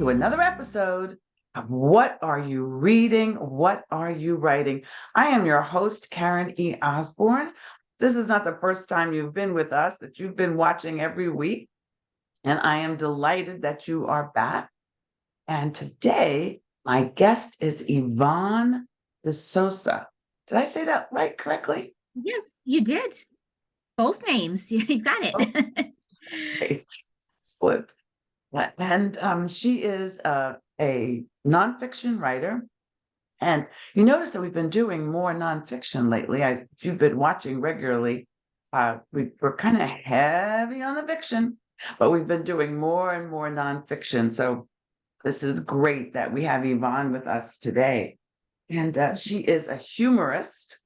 to another episode of What Are You Reading? What Are You Writing? I am your host, Karen E. Osborne. This is not the first time you've been with us, that you've been watching every week, and I am delighted that you are back. And today, my guest is Yvonne DeSousa. Did I say that right correctly? Yes, you did. Both names. You got it. Okay, excellent. And she is a nonfiction writer. And you notice that we've been doing more nonfiction lately. If you've been watching regularly, we're kind of heavy on the fiction, but we've been doing more and more nonfiction. So this is great that we have Yvonne with us today. And she is a humorist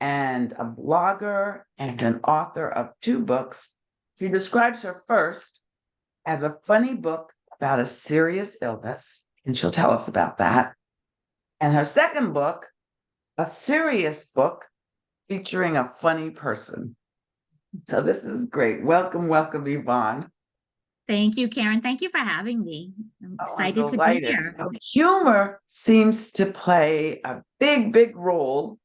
and a blogger and an author of 2 books. She describes her first as a funny book about a serious illness, and she'll tell us about that. And her second book, a serious book featuring a funny person. So this is great. Welcome, welcome, Yvonne. Thank you, Karen. Thank you for having me. I'm I'm excited to be delighted. here. So humor seems to play a big, big role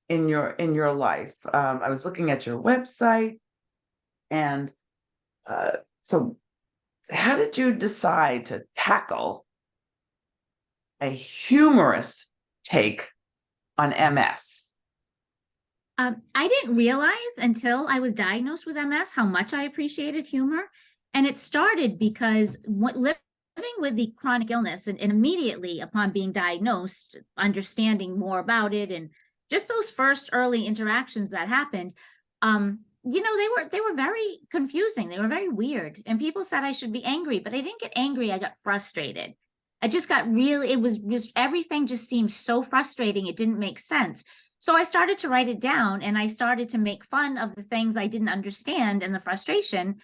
in your life. I was looking at your website, and so how did you decide to tackle a humorous take on MS? I didn't realize until I was diagnosed with MS how much I appreciated humor. And it started because living with the chronic illness and immediately upon being diagnosed, understanding more about it and just those first early interactions that happened, they were very confusing. They were very weird. And people said I should be angry, but I didn't get angry. I got frustrated. I just got really, it was just everything just seemed so frustrating. It didn't make sense. So I started to write it down and I started to make fun of the things I didn't understand and the frustration.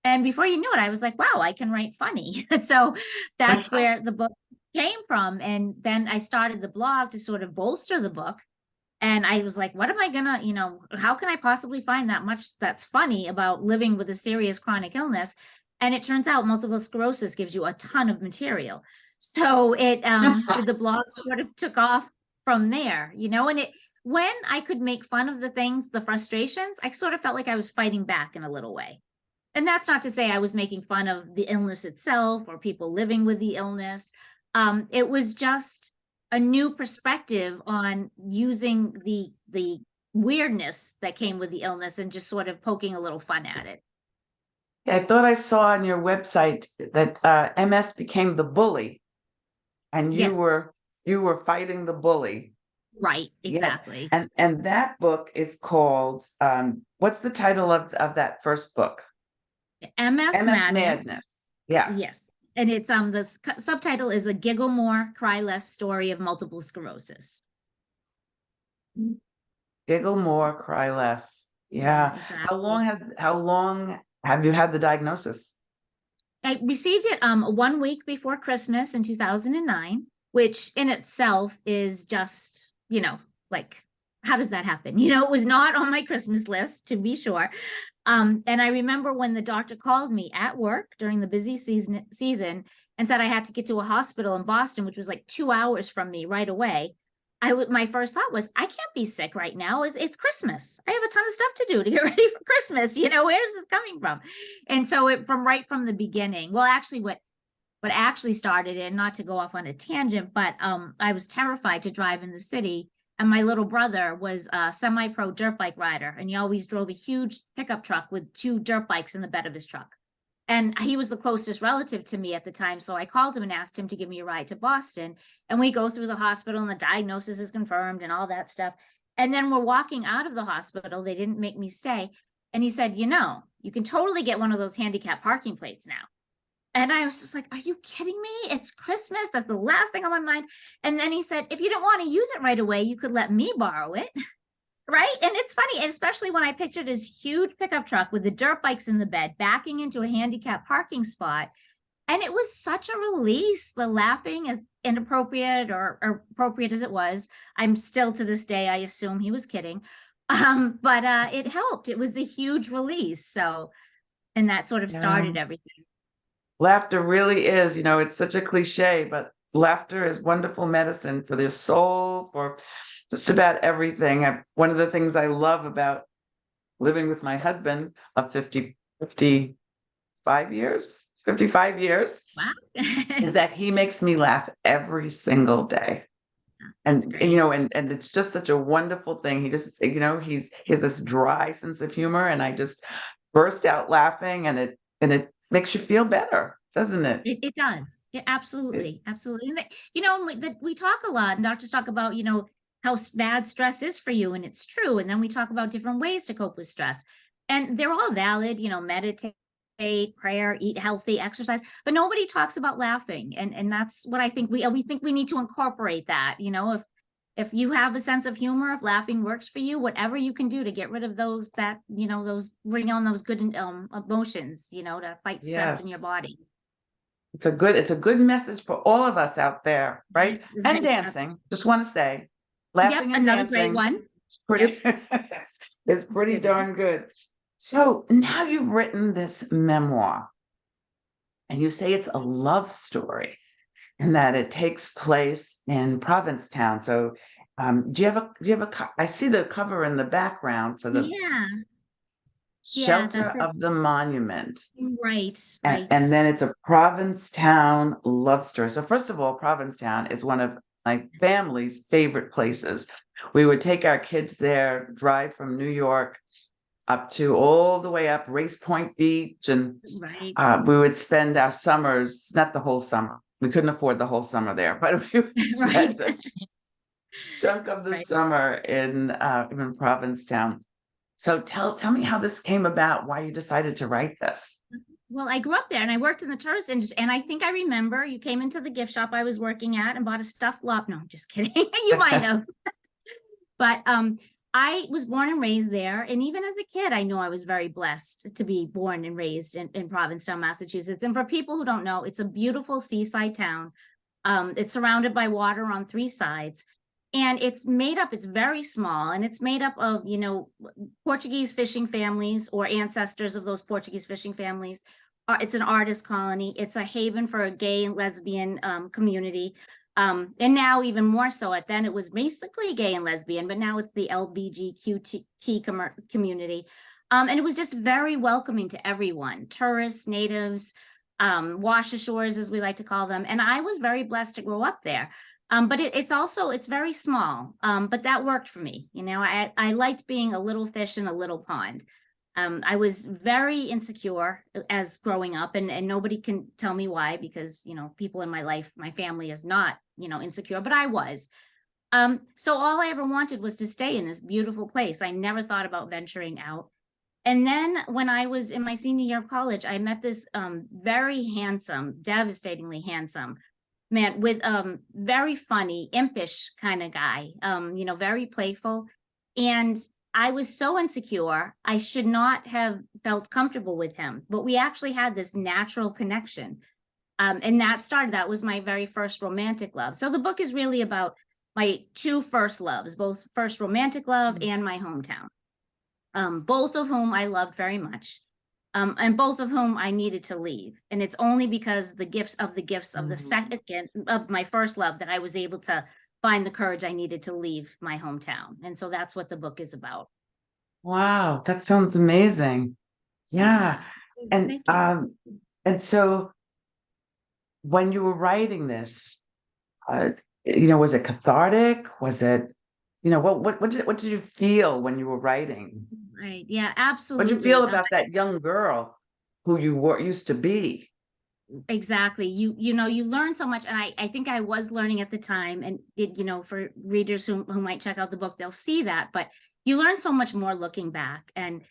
And before you knew it, I was like, wow, I can write funny. So that's where the book came from. And then I started the blog to sort of bolster the book. And I was like, what am I gonna, how can I possibly find that much that's funny about living with a serious chronic illness? And it turns out multiple sclerosis gives you a ton of material. So the blog sort of took off from there, and when I could make fun of the things, the frustrations, I sort of felt like I was fighting back in a little way. And that's not to say I was making fun of the illness itself or people living with the illness. It was just a new perspective on using the weirdness that came with the illness and just sort of poking a little fun at it. I thought I saw on your website that MS became the bully, and you Yes, were fighting the bully. right, Yes. exactly. And that book is called what's the title of that first book? MS MS Madness. Madness. Yes. Yes. And it's the subtitle is A Giggle More, Cry Less Story of Multiple Sclerosis. Giggle more, cry less. Yeah. Exactly. How long have you had the diagnosis? I received it 1 week before Christmas in 2009, which in itself is just, like, how does that happen? It was not on my Christmas list, to be sure. And I remember when the doctor called me at work during the busy season and said I had to get to a hospital in Boston, which was like 2 hours from me right away. My first thought was, I can't be sick right now. It's Christmas. I have a ton of stuff to do to get ready for Christmas. Where is this coming from? And so right from the beginning, well, actually what actually started it, not to go off on a tangent, but I was terrified to drive in the city. And my little brother was a semi-pro dirt bike rider, and he always drove a huge pickup truck with 2 dirt bikes in the bed of his truck. And he was the closest relative to me at the time. So I called him and asked him to give me a ride to Boston. And we go through the hospital and the diagnosis is confirmed and all that stuff. And then we're walking out of the hospital. They didn't make me stay. And he said, you can totally get one of those handicap parking plates now. And I was just like, are you kidding me? It's Christmas. That's the last thing on my mind. And then he said, if you don't want to use it right away, you could let me borrow it. Right. And it's funny, especially when I pictured his huge pickup truck with the dirt bikes in the bed, backing into a handicapped parking spot. And it was such a release. The laughing, as inappropriate or appropriate as it was, I'm still to this day, I assume he was kidding. But it helped. It was a huge release. So, and that sort of started everything. laughter really is, it's such a cliche, but laughter is wonderful medicine for their soul, for just about everything. One of the things I love about living with my husband of 55 years, Wow. is that he makes me laugh every single day. That's And, great. and it's just such a wonderful thing. He just, he has this dry sense of humor, and I just burst out laughing, and it makes you feel better, doesn't it? It does. Yeah, It absolutely, absolutely. And we talk a lot, and doctors talk about, how bad stress is for you, and it's true. And then we talk about different ways to cope with stress, and they're all valid. Meditate, prayer, eat healthy, exercise, but nobody talks about laughing, and that's what I think we think we need to incorporate that. If you have a sense of humor, if laughing works for you, whatever you can do to get rid of those bring on those good emotions, to fight stress in your yes. body. It's a good message for all of us out there, right? Right, And right. dancing. Just want to say, Yep, laughing and another great dancing one. is pretty Yep, is that's a pretty good one. darn good. So now you've written this memoir, and you say it's a love story, and that it takes place in Provincetown. So, I see the cover in the background for the Yeah, yeah, Shelter that's of the Monument. right, And right. then it's a Provincetown love story. So first of all, Provincetown is one of my family's favorite places. We would take our kids there, drive from New York up to all the way up Race Point Beach, and Right, we would spend our summers, not the whole summer. We couldn't afford the whole summer there, but we would right, spend a chunk of the right. summer in Provincetown. So tell me how this came about, why you decided to write this. Well, I grew up there and I worked in the tourist industry. And I think I remember you came into the gift shop I was working at and bought a stuffed lop. No, I'm just kidding. You might have. But I was born and raised there. And even as a kid, I know I was very blessed to be born and raised in Provincetown, Massachusetts. And for people who don't know, it's a beautiful seaside town. It's surrounded by water on three sides. And it's very small, and it's made up of, Portuguese fishing families or ancestors of those Portuguese fishing families. It's an artist colony. It's a haven for a gay and lesbian community. And now even more so. Then it was basically gay and lesbian, but now it's the LBGQT community. And it was just very welcoming to everyone, tourists, natives, wash-ashores, as we like to call them. And I was very blessed to grow up there. But it's very small. But that worked for me. I liked being a little fish in a little pond. I was very insecure as growing up, and nobody can tell me why, because, people in my life, my family is not, insecure, but I was. So all I ever wanted was to stay in this beautiful place. I never thought about venturing out. And then when I was in my senior year of college, I met this very handsome, devastatingly handsome man with very funny, impish kind of guy, very playful. And I was so insecure, I should not have felt comfortable with him. But we actually had this natural connection. And that was my very first romantic love. So the book is really about my two first loves, both first romantic love and my hometown, both of whom I loved very much. And both of whom I needed to leave. And it's only because the gifts of the Mhm. second of my first love that I was able to find the courage I needed to leave my hometown. And so that's what the book is about. Wow, that sounds amazing. Yeah. Yeah. And Thank you. so when you were writing this, uh, was it cathartic? Was it, what did you feel when you were writing? Right. Yeah, What did you feel absolutely. about that young girl who you used to be? Exactly. You learn so much. And I think I was learning at the time. And for readers who might check out the book, they'll see that. But you learn so much more looking back. And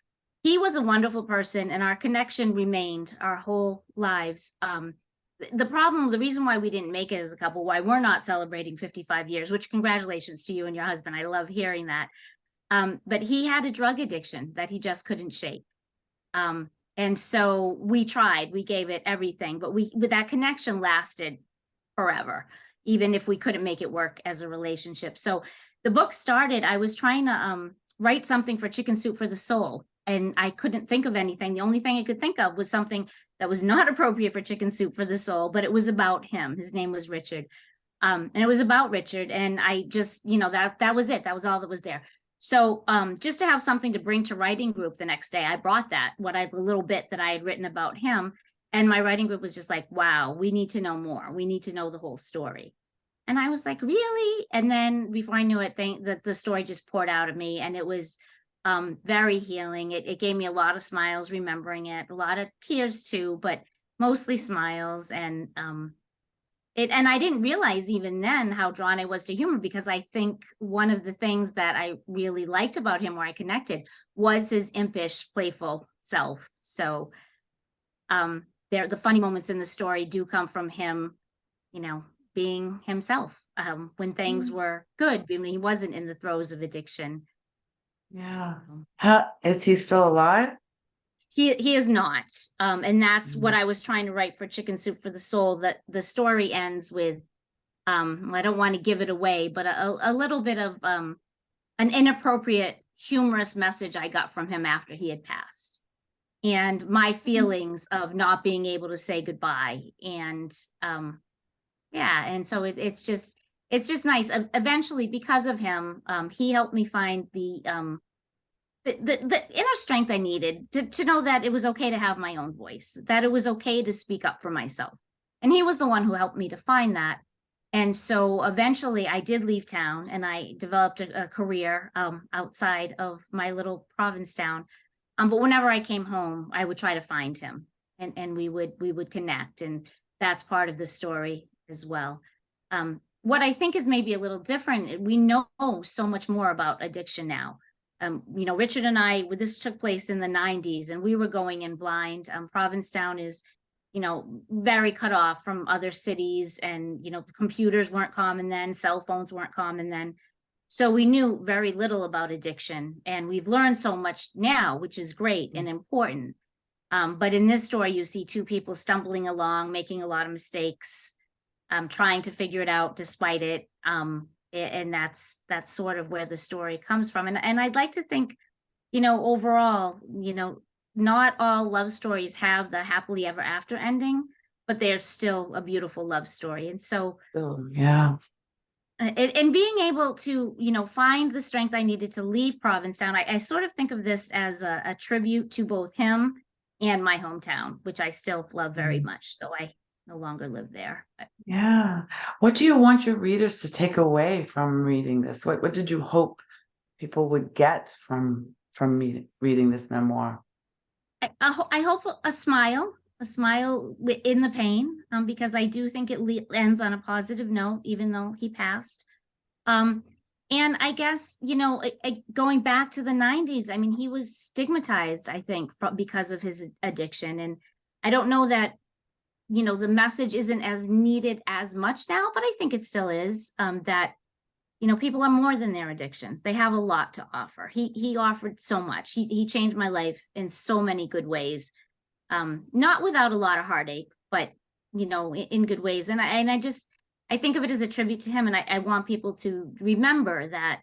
he was a wonderful person, and our connection remained our whole lives. The reason why we didn't make it as a couple, why we're not celebrating 55 years, which congratulations to you and your husband. I love hearing that. But he had a drug addiction that he just couldn't shake. And so we tried, we gave it everything, but that connection lasted forever, even if we couldn't make it work as a relationship. So the book started, I was trying write something for Chicken Soup for the Soul. And I couldn't think of anything. The only thing I could think of was something that was not appropriate for Chicken Soup for the Soul, but it was about him. His name was Richard. And it was about Richard. And I just, that was it. That was all that was there. So just to have something to bring to writing group the next day, I brought the little bit that I had written about him. And my writing group was just like, wow, we need to know more. We need to know the whole story. And I was like, really? And then before I knew it, the story just poured out of me, and it was very healing. It gave me a lot of smiles remembering it, a lot of tears too, but mostly smiles. And and I didn't realize even then how drawn I was to humor, because I think one of the things that I really liked about him, where I connected, was his impish, playful self. So the funny moments in the story do come from him, being himself when things were good, when he wasn't in the throes of addiction. Yeah. How is he still alive? He is not. And that's what Mm. I was trying to write for Chicken Soup for the Soul, that the story ends with, I don't want to give it away, but a little bit of an inappropriate, humorous message I got from him after he had passed. And my feelings of not being able to say goodbye. And yeah, and so it's just nice. Eventually, because of him, he helped me find the inner strength I needed to know that it was okay to have my own voice, that it was okay to speak up for myself. And he was the one who helped me to find that. And so eventually I did leave town, and I developed a career outside of my little province town. But whenever I came home, I would try to find him, and we would connect. And that's part of the story as well. What I think is maybe a little different, we know so much more about addiction now. Richard and I, this took place in the 90s, and we were going in blind. Provincetown is, very cut off from other cities, and, computers weren't common then, cell phones weren't common then. So we knew very little about addiction, and we've learned so much now, which is great and important. But in this story, you see two people stumbling along, making a lot of mistakes, trying to figure it out despite it. And that's sort of where the story comes from. And I'd like to think, overall, not all love stories have the happily ever after ending, but they're still a beautiful love story. And so, Oh, yeah. and being able to, find the strength I needed to leave Provincetown, I sort of think of this as a tribute to both him and my hometown, which I still love very much, though I no longer live there. Yeah. What do you want your readers to take away from reading this? What did you hope people would get from reading this memoir? I hope a smile in the pain, because I do think it ends on a positive note, even though he passed. And I guess, going back to the 90s, I mean, he was stigmatized, I think, because of his addiction. And I don't know that, the message isn't as needed as much now, but I think it still is, that, people are more than their addictions. They have a lot to offer. He offered so much. He changed my life in so many good ways, not without a lot of heartache, but, in good ways. And I think of it as a tribute to him. And I want people to remember that,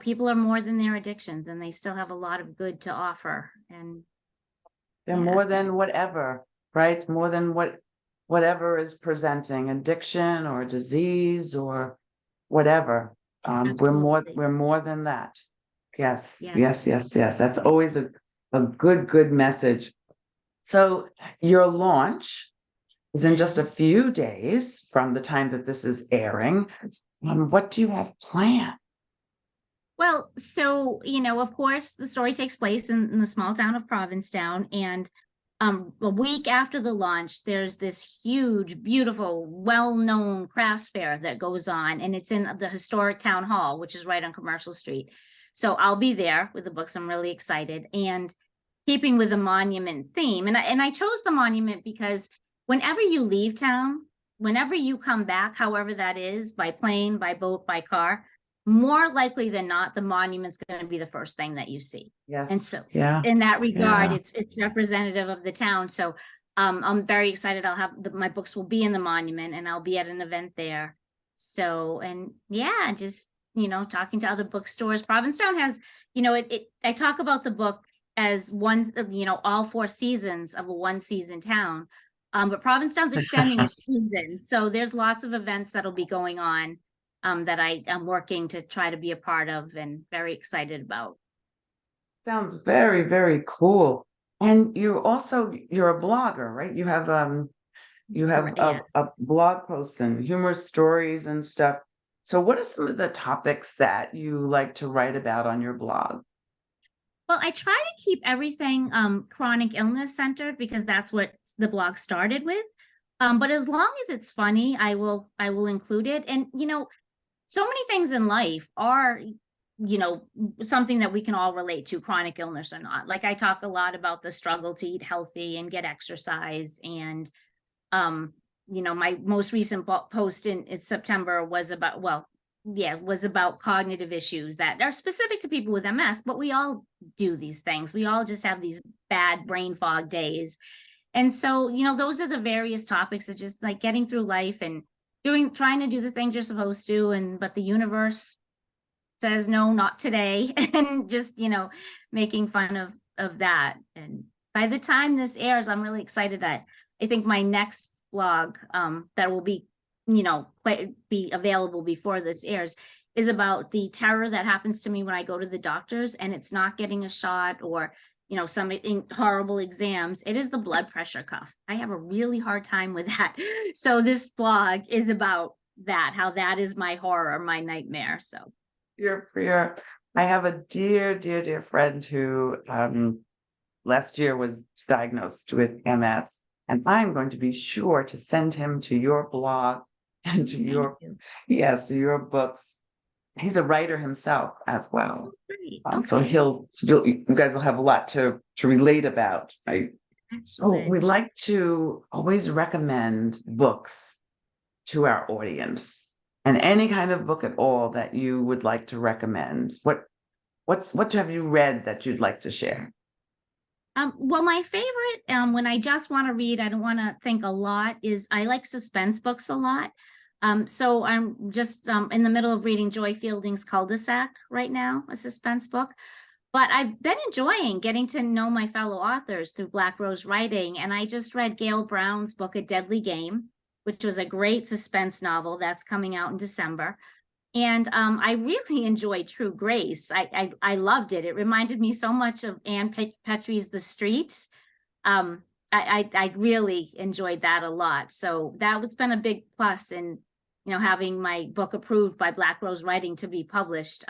people are more than their addictions, and they still have a lot of good to offer. And They're yeah. more than whatever, right? More than whatever is presenting, addiction or disease or whatever. We're Absolutely. more than that. Yes, Yeah. yes. That's always a good message. So your launch is in just a few days from the time that this is airing. What do you have planned? Well, so, of course, the story takes place in the small town of Provincetown. And a week after the launch, there's this huge, beautiful, well-known crafts fair that goes on, and it's in the historic town hall, which is right on Commercial Street. So I'll be there with the books. I'm really excited. And keeping with the monument theme, and I chose the monument because whenever you leave town, whenever you come back, however that is, by plane, by boat, by car, more likely than not, the monument's going to be the first thing that you see. Yes. And so yeah. in that regard, Yeah. it's representative of the town. So I'm very excited. I'll have my books will be in the monument, and I'll be at an event there. So, and yeah, just, talking to other bookstores. Provincetown has, I talk about the book as one, all 4 seasons of a 1-season town. But Provincetown's extending its season. So there's lots of events that'll be going on that I am working to try to be a part of and very excited about. Sounds very, very cool. And you're a blogger, right? You have Yeah. a blog post and humorous stories and stuff. So what are some of the topics that you like to write about on your blog? Well, I try to keep everything chronic illness centered because that's what the blog started with. But as long as it's funny, I will include it. And so many things in life are something that we can all relate to, chronic illness or not. Like I talk a lot about the struggle to eat healthy and get exercise. And my most recent post in September was about, was about cognitive issues that are specific to people with MS, but we all do these things. We all just have these bad brain fog days. And so, those are the various topics of just like getting through life and trying to do the things you're supposed to. But the universe says, no, not today. And just, making fun of that. And by the time this airs, I'm really excited that I think my next blog that will be be available before this airs is about the terror that happens to me when I go to the doctors and it's not getting a shot or some horrible exams. It is the blood pressure cuff. I have a really hard time with that. So this blog is about that, how that is my horror, my nightmare. So I have a dear, dear, dear friend who last year was diagnosed with MS, and I'm going to be sure to send him to your blog and to to your books. He's a writer himself as well. Great. So Okay. you guys will have a lot to relate about, right? So Excellent. we like to always recommend books to our audience, and any kind of book at all that you would like to recommend. What have you read that you'd like to share? Well, my favorite, when I just want to read, I don't want to think a lot, is I like suspense books a lot. So I'm just in the middle of reading Joy Fielding's Cul-de-sac right now, a suspense book. But I've been enjoying getting to know my fellow authors through Black Rose Writing. And I just read Gail Brown's book, A Deadly Game, which was a great suspense novel that's coming out in December. And I really enjoyed True Grace. I loved it. It reminded me so much of Anne Petrie's The Street. I really enjoyed that a lot. So that's been a big plus in having my book approved by Black Rose Writing to be published.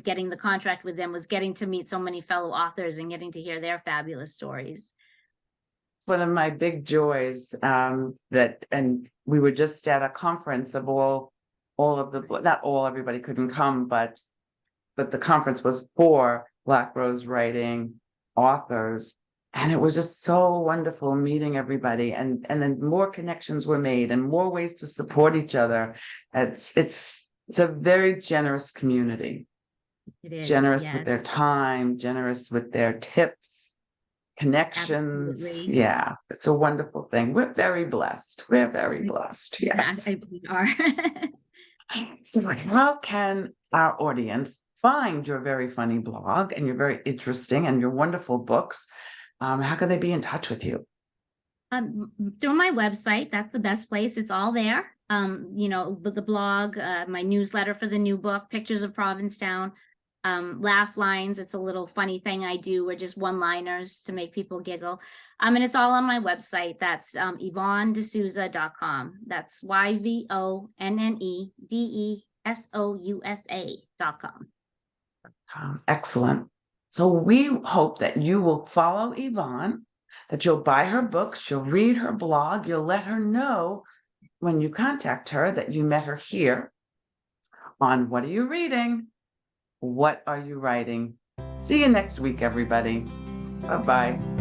Getting the contract with them was getting to meet so many fellow authors and getting to hear their fabulous stories. One of my big joys and we were just at a conference of all of the, not all, everybody couldn't come, but the conference was for Black Rose Writing authors. And it was just so wonderful meeting everybody. And then more connections were made and more ways to support each other. It's a very generous community. It is Generous yes. with their time, generous with their tips, connections. Absolutely. Yeah, it's a wonderful thing. We're very blessed. We're very blessed. Yes. We are. So how can our audience find your very funny blog and your very interesting and your wonderful books? How can they be in touch with you? Through my website, that's the best place. It's all there. The blog, my newsletter for the new book, pictures of Provincetown, laugh lines. It's a little funny thing I do, or just one-liners to make people giggle. And it's all on my website. That's YvonneDeSousa.com. That's YvonneDeSousa.com. Excellent. So we hope that you will follow Yvonne, that you'll buy her books, you'll read her blog, you'll let her know when you contact her that you met her here on What Are You Reading? What Are You Writing? See you next week, everybody. Bye-bye.